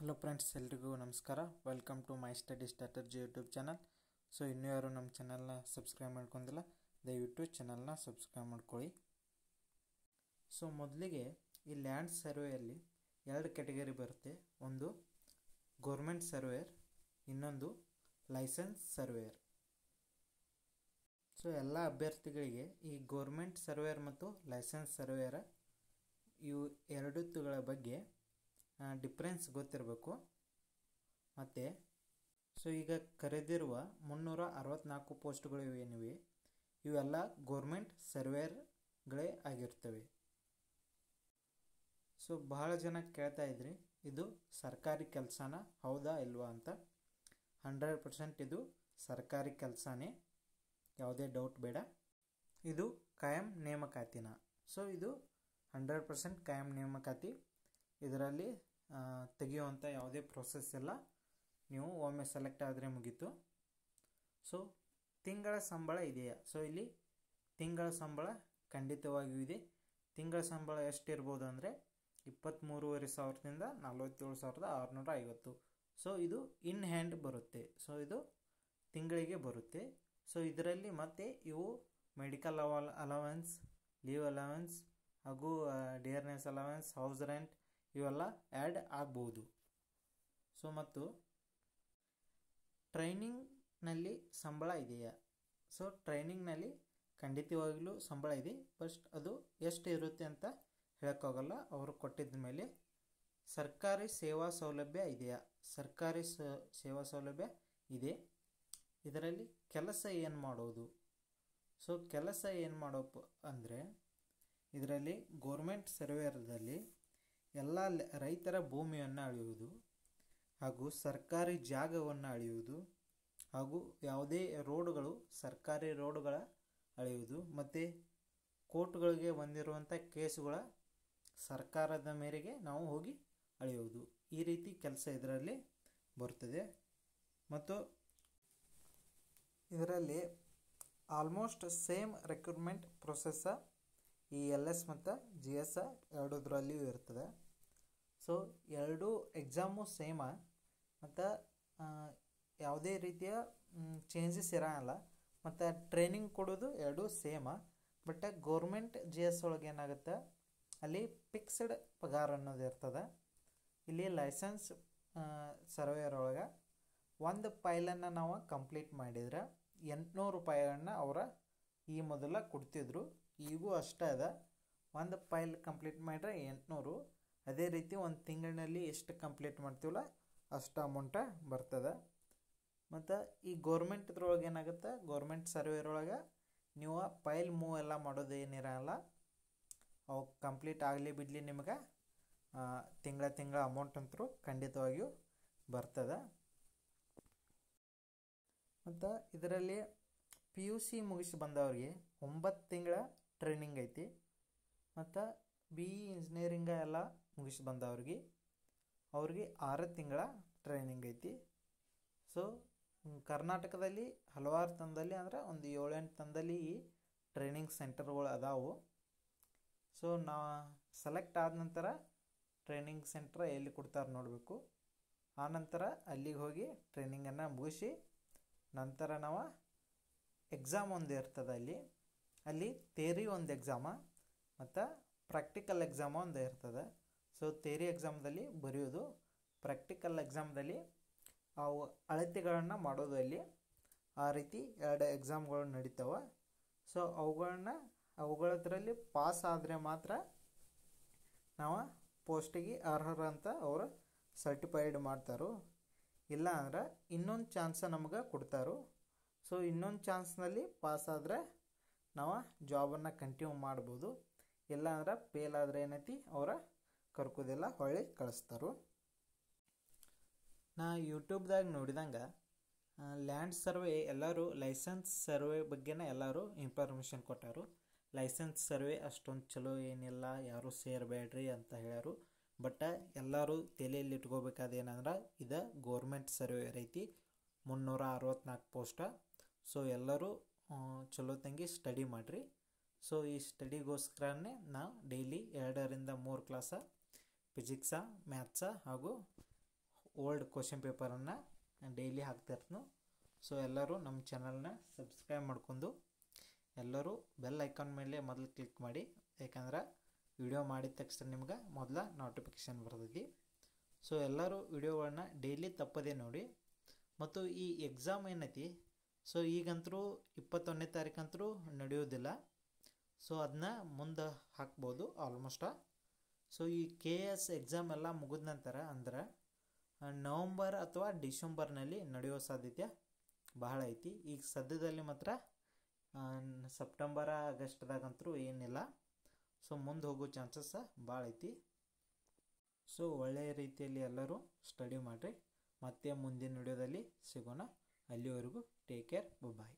Hello friends, ಎಲ್ರಿಗೂ ನಮಸ್ಕಾರ. Welcome to my study strategy YouTube channel. So ಇನ್ನೂ ಯಾರು ನಮ್ಮ ಚಾನಲ್ನ ಸಬ್ಸ್ಕ್ರೈಬ್ ಮಾಡ್ಕೊಂಡಿಲ್ಲ, ದಯವಿಟ್ಟು ಚಾನಲ್ನ ಸಬ್ಸ್ಕ್ರೈಬ್ ಮಾಡ್ಕೊಳ್ಳಿ. ಸೊ ಮೊದಲಿಗೆ ಈ ಲ್ಯಾಂಡ್ ಸರ್ವೆಯಲ್ಲಿ ಎರಡು ಕ್ಯಾಟಗರಿ ಬರುತ್ತೆ. ಒಂದು ಗೌರ್ಮೆಂಟ್ ಸರ್ವೇಯರ್, ಇನ್ನೊಂದು ಲೈಸೆನ್ಸ್ ಸರ್ವೇಯರ್. ಸೊ ಎಲ್ಲ ಅಭ್ಯರ್ಥಿಗಳಿಗೆ ಈ ಗೌರ್ಮೆಂಟ್ ಸರ್ವೇಯರ್ ಮತ್ತು ಲೈಸೆನ್ಸ್ ಸರ್ವೇಯರ್ ಇವು ಎರಡೂಗಳ ಬಗ್ಗೆ ಡಿಫ್ರೆನ್ಸ್ ಗೊತ್ತಿರಬೇಕು. ಮತ್ತು ಸೊ ಈಗ ಕರೆದಿರುವ 364 ಪೋಸ್ಟ್ಗಳು ಏನಿವೆ ಇವೆಲ್ಲ ಗೌರ್ಮೆಂಟ್ ಸರ್ವೇಯರ್ಗಳೇ ಆಗಿರ್ತವೆ. ಸೊ ಬಹಳ ಜನ ಕೇಳ್ತಾ ಇದ್ರಿ, ಇದು ಸರ್ಕಾರಿ ಕೆಲಸನ ಹೌದಾ ಇಲ್ವಾ ಅಂತ. 100% ಇದು ಸರ್ಕಾರಿ ಕೆಲಸನೇ, ಯಾವುದೇ ಡೌಟ್ ಬೇಡ. ಇದು ಕಾಯಂ ನೇಮಕಾತಿನ. ಸೊ ಇದು 100% ಕಾಯಂ ನೇಮಕಾತಿ. ಇದರಲ್ಲಿ ತೆಗೆಯುವಂಥ ಯಾವುದೇ ಪ್ರೋಸೆಸ್ ಇಲ್ಲ. ನೀವು ಒಮ್ಮೆ ಸೆಲೆಕ್ಟ್ ಆದರೆ ಮುಗೀತು. ಸೊ ತಿಂಗಳ ಸಂಬಳ ಇದೆಯಾ? ಸೊ ಇಲ್ಲಿ ತಿಂಗಳ ಸಂಬಳ ಖಂಡಿತವಾಗಿಯೂ ಇದೆ. ತಿಂಗಳ ಸಂಬಳ ಎಷ್ಟಿರ್ಬೋದು ಅಂದರೆ 23,500ದಿಂದ 47,650. ಸೊ ಇದು ಇನ್ ಹ್ಯಾಂಡ್ ಬರುತ್ತೆ. ಸೊ ಇದು ತಿಂಗಳಿಗೆ ಬರುತ್ತೆ. ಸೊ ಇದರಲ್ಲಿ ಮತ್ತೆ ಇವು ಮೆಡಿಕಲ್ ಅಲವೆನ್ಸ್, ಲೀವ್ ಅಲವೆನ್ಸ್ ಹಾಗೂ ಡಿಯರ್ನೆಸ್ ಅಲವೆನ್ಸ್, ಹೌಸ್ ರೆಂಟ್ ಇವೆಲ್ಲ ಆ್ಯಡ್ ಆಗ್ಬೋದು. ಸೊ ಮತ್ತು ಟ್ರೈನಿಂಗ್ನಲ್ಲಿ ಸಂಬಳ ಇದೆಯಾ? ಸೊ ಟ್ರೈನಿಂಗ್ನಲ್ಲಿ ಖಂಡಿತವಾಗಲೂ ಸಂಬಳ ಇದೆ. ಫಸ್ಟ್ ಅದು ಎಷ್ಟು ಇರುತ್ತೆ ಅಂತ ಹೇಳೋಕ್ಕಾಗಲ್ಲ, ಅವರು ಕೊಟ್ಟಿದ್ದ ಮೇಲೆ. ಸರ್ಕಾರಿ ಸೇವಾ ಸೌಲಭ್ಯ ಇದೆಯಾ? ಸರ್ಕಾರಿ ಸೇವಾ ಸೌಲಭ್ಯ ಇದೆ. ಇದರಲ್ಲಿ ಕೆಲಸ ಏನು ಮಾಡೋದು? ಸೊ ಕೆಲಸ ಏನು ಮಾಡೋಪ್ಪ ಅಂದರೆ, ಇದರಲ್ಲಿ ಗೌರ್ಮೆಂಟ್ ಸರ್ವೇಯರ್ದಲ್ಲಿ ಎಲ್ಲ ರೈತರ ಭೂಮಿಯನ್ನು ಅಳೆಯುವುದು ಹಾಗೂ ಸರ್ಕಾರಿ ಜಾಗವನ್ನು ಅಳೆಯುವುದು ಹಾಗೂ ಯಾವುದೇ ರೋಡ್ಗಳು, ಸರ್ಕಾರಿ ರೋಡ್ಗಳ ಅಳೆಯುವುದು ಮತ್ತು ಕೋರ್ಟ್ಗಳಿಗೆ ಬಂದಿರುವಂಥ ಕೇಸುಗಳ ಸರ್ಕಾರದ ಮೇರೆಗೆ ನಾವು ಹೋಗಿ ಅಳೆಯುವುದು. ಈ ರೀತಿ ಕೆಲಸ ಇದರಲ್ಲಿ ಬರ್ತದೆ. ಮತ್ತು ಇದರಲ್ಲಿ ಆಲ್ಮೋಸ್ಟ್ ಸೇಮ್ ರಿಕ್ರೂಟ್ಮೆಂಟ್ ಪ್ರೊಸೆಸ್ಸ ಈ LS ಮತ್ತು GS ಎರಡರಲ್ಲಿಯೂ ಇರ್ತದೆ. ಸೊ ಎರಡೂ ಎಕ್ಸಾಮು ಸೇಮ ಮತ್ತು ಯಾವುದೇ ರೀತಿಯ ಚೇಂಜಸ್ ಇರೋಲ್ಲ. ಮತ್ತು ಟ್ರೈನಿಂಗ್ ಕೊಡೋದು ಎರಡೂ ಸೇಮ. ಬಟ್ ಗೌರ್ಮೆಂಟ್ GS ಒಳಗೆ ಏನಾಗುತ್ತೆ, ಅಲ್ಲಿ ಫಿಕ್ಸ್ಡ್ ಪಗಾರ ಅನ್ನೋದು ಇರ್ತದೆ. ಇಲ್ಲಿ ಲೈಸೆನ್ಸ್ ಸರ್ವೇಯರ್ ಒಳಗೆ ಒಂದು ಫೈಲನ್ನು ನಾವು ಕಂಪ್ಲೀಟ್ ಮಾಡಿದರೆ 800 ರೂಪಾಯಿಗಳನ್ನ ಅವರ ಈ ಮೊದಲ ಕೊಡ್ತಿದ್ರು, ಈಗೂ ಅಷ್ಟೇ ಅದ. ಒಂದು ಫೈಲ್ ಕಂಪ್ಲೀಟ್ ಮಾಡಿದ್ರೆ 800. ಅದೇ ರೀತಿ ಒಂದು ತಿಂಗಳಿನಲ್ಲಿ ಎಷ್ಟು ಕಂಪ್ಲೀಟ್ ಮಾಡ್ತೀವಲ್ಲ ಅಷ್ಟು ಅಮೌಂಟ ಬರ್ತದೆ. ಮತ್ತು ಈ ಗೌರ್ಮೆಂಟ್ದ್ರೊಳಗೆ ಏನಾಗುತ್ತೆ, ಗೌರ್ಮೆಂಟ್ ಸರ್ವೇರ್ ಒಳಗೆ ನೀವು ಫೈಲ್ ಮೂವ್ ಎಲ್ಲ ಮಾಡೋದು ಏನಿರಲ್ಲ. ಅವು ಕಂಪ್ಲೀಟ್ ಆಗಲಿ ಬಿಡಲಿ ನಿಮಗೆ ತಿಂಗಳ ಅಮೌಂಟ್ ಅಂತರೂ ಖಂಡಿತವಾಗಿಯೂ ಬರ್ತದೆ. ಮತ್ತು ಇದರಲ್ಲಿ PUC ಮುಗಿಸಿ ಬಂದವ್ರಿಗೆ 9 ತಿಂಗಳ ಟ್ರೈನಿಂಗ್ ಐತಿ. ಮತ್ತು BE ಇಂಜಿನಿಯರಿಂಗ ಎಲ್ಲ ಮುಗಿಸಿ ಬಂದವ್ರಿಗೆ 6 ತಿಂಗಳ ಟ್ರೈನಿಂಗ್ ಐತಿ. ಸೊ ಕರ್ನಾಟಕದಲ್ಲಿ ಹಲವಾರು ತಂದಲ್ಲಿ ಅಂದರೆ ಒಂದು 7-8 ತಂದಲ್ಲಿ ಈ ಟ್ರೈನಿಂಗ್ ಸೆಂಟರ್ಗಳು ಅದಾವು. ಸೊ ನಾವು ಸೆಲೆಕ್ಟ್ ಆದ ನಂತರ ಟ್ರೈನಿಂಗ್ ಸೆಂಟ್ರ್ ಎಲ್ಲಿ ಕೊಡ್ತಾರೆ ನೋಡಬೇಕು. ಆನಂತರ ಅಲ್ಲಿಗೆ ಹೋಗಿ ಟ್ರೈನಿಂಗನ್ನು ಮುಗಿಸಿ ನಂತರ ನಾವು ಎಕ್ಸಾಮ್ ಒಂದು ಇರ್ತದೆ. ಅಲ್ಲಿ ಥಿಯರಿ ಒಂದು ಎಕ್ಸಾಮ ಮತ್ತು ಪ್ರಾಕ್ಟಿಕಲ್ ಎಕ್ಸಾಮ ಒಂದು ಇರ್ತದೆ. ಸೊ ಥಿಯರಿ ಎಕ್ಸಾಮ್ದಲ್ಲಿ ಬರೆಯೋದು, ಪ್ರಾಕ್ಟಿಕಲ್ ಎಕ್ಸಾಮ್ದಲ್ಲಿ ಅವು ಅಳತೆಗಳನ್ನು ಮಾಡೋದು. ಅಲ್ಲಿ ಆ ರೀತಿ 2 ಎಕ್ಸಾಮ್ಗಳು ನಡೀತಾವೆ. ಸೊ ಅವುಗಳದ್ರಲ್ಲಿ ಪಾಸ್ ಆದರೆ ಮಾತ್ರ ನಾವು ಪೋಸ್ಟಿಗೆ ಅರ್ಹರಂತ ಅವರು ಸರ್ಟಿಫೈಡ್ ಮಾಡ್ತಾರೋ. ಇಲ್ಲ ಅಂದ್ರೆ ಇನ್ನೊಂದು ಚಾನ್ಸ ನಮ್ಗೆ ಕೊಡ್ತಾರೋ. ಸೊ ಇನ್ನೊಂದು ಚಾನ್ಸ್ನಲ್ಲಿ ಪಾಸ್ ಆದರೆ ನಾವು ಜಾಬನ್ನು ಕಂಟಿನ್ಯೂ ಮಾಡ್ಬೋದು. ಇಲ್ಲ ಅಂದ್ರೆ ಫೇಲ್ ಆದರೆ ಏನೈತಿ, ಅವರ ಕರ್ಕೋದಿಲ್ಲ, ಹೊಳ್ಳಿ ಕಳಿಸ್ತಾರೋ. ನಾ ಯೂಟ್ಯೂಬ್ದಾಗ ನೋಡಿದಂಗೆ ಲ್ಯಾಂಡ್ ಸರ್ವೆ ಎಲ್ಲರೂ ಲೈಸೆನ್ಸ್ ಸರ್ವೆ ಬಗ್ಗೆನೇ ಎಲ್ಲರೂ ಇನ್ಫಾರ್ಮೇಷನ್ ಕೊಟ್ಟಾರು. ಲೈಸೆನ್ಸ್ ಸರ್ವೆ ಅಷ್ಟೊಂದು ಚಲೋ ಏನಿಲ್ಲ, ಯಾರೂ ಸೇರಬೇಡ್ರಿ ಅಂತ ಹೇಳ್ಯಾರು. ಬಟ್ ಎಲ್ಲರೂ ತಲೆಯಲ್ಲಿ ಇಟ್ಕೋಬೇಕಾದ ಏನಂದ್ರೆ, ಇದು ಗೌರ್ಮೆಂಟ್ ಸರ್ವೇಯರ್ ಐತಿ, 364 ಪೋಸ್ಟ. ಸೊ ಎಲ್ಲರೂ ಚಲೋ ತಂಗಿ ಸ್ಟಡಿ ಮಾಡಿರಿ. ಸೊ ಈ ಸ್ಟಡಿಗೋಸ್ಕರನೇ ನಾವು ಡೈಲಿ 2 ರಿಂದ 3 ಕ್ಲಾಸ ಫಿಸಿಕ್ಸ, ಮ್ಯಾಥ್ಸ ಹಾಗೂ ಓಲ್ಡ್ ಕ್ವಶನ್ ಪೇಪರನ್ನು ಡೈಲಿ ಹಾಕ್ತಿರ್ತೀನಿ. ಸೊ ಎಲ್ಲರೂ ನಮ್ಮ ಚಾನಲ್ನ ಸಬ್ಸ್ಕ್ರೈಬ್ ಮಾಡ್ಕೊಂಡು ಎಲ್ಲರೂ ಬೆಲ್ ಐಕಾನ್ ಮೇಲೆ ಮೊದಲು ಕ್ಲಿಕ್ ಮಾಡಿ, ಯಾಕಂದ್ರೆ ವಿಡಿಯೋ ಮಾಡಿದ ತಕ್ಷಣ ನಿಮ್ಗೆ ಮೊದಲ ನೋಟಿಫಿಕೇಷನ್ ಬರ್ತೈತಿ. ಸೊ ಎಲ್ಲರೂ ವಿಡಿಯೋಗಳನ್ನ ಡೈಲಿ ತಪ್ಪದೇ ನೋಡಿ. ಮತ್ತು ಈ ಎಕ್ಸಾಮ್ ಏನೈತಿ, ಸೊ ಈಗಂತರೂ 21ನೇ ತಾರೀಕಂತರೂ ನಡೆಯೋದಿಲ್ಲ. ಸೊ ಅದನ್ನ ಮುಂದೆ ಹಾಕ್ಬೋದು ಆಲ್ಮೋಸ್ಟ್. ಸೊ ಈ KS ಎಕ್ಸಾಮ್ ಎಲ್ಲ ಮುಗಿದ ನಂತರ ಅಂದ್ರೆ ನವಂಬರ್ ಅಥವಾ ಡಿಸೆಂಬರ್ನಲ್ಲಿ ನಡೆಯೋ ಸಾಧ್ಯತೆ ಬಹಳ ಐತಿ. ಈಗ ಸದ್ಯದಲ್ಲಿ ಮಾತ್ರ ಸೆಪ್ಟೆಂಬರ್ ಆಗಸ್ಟ್ದಾಗಂತರೂ ಏನಿಲ್ಲ. ಸೊ ಮುಂದೆ ಹೋಗೋ ಚಾನ್ಸಸ್ ಭಾಳ ಐತಿ. ಸೊ ಒಳ್ಳೆಯ ರೀತಿಯಲ್ಲಿ ಎಲ್ಲರೂ ಸ್ಟಡಿ ಮಾಡಿರಿ. ಮತ್ತೆ ಮುಂದಿನ ವಿಡಿಯೋದಲ್ಲಿ ಸಿಗೋಣ. ಅಲ್ಲಿವರೆಗೂ ಟೇಕ್ ಕೇರ್, ಬಾಯ್.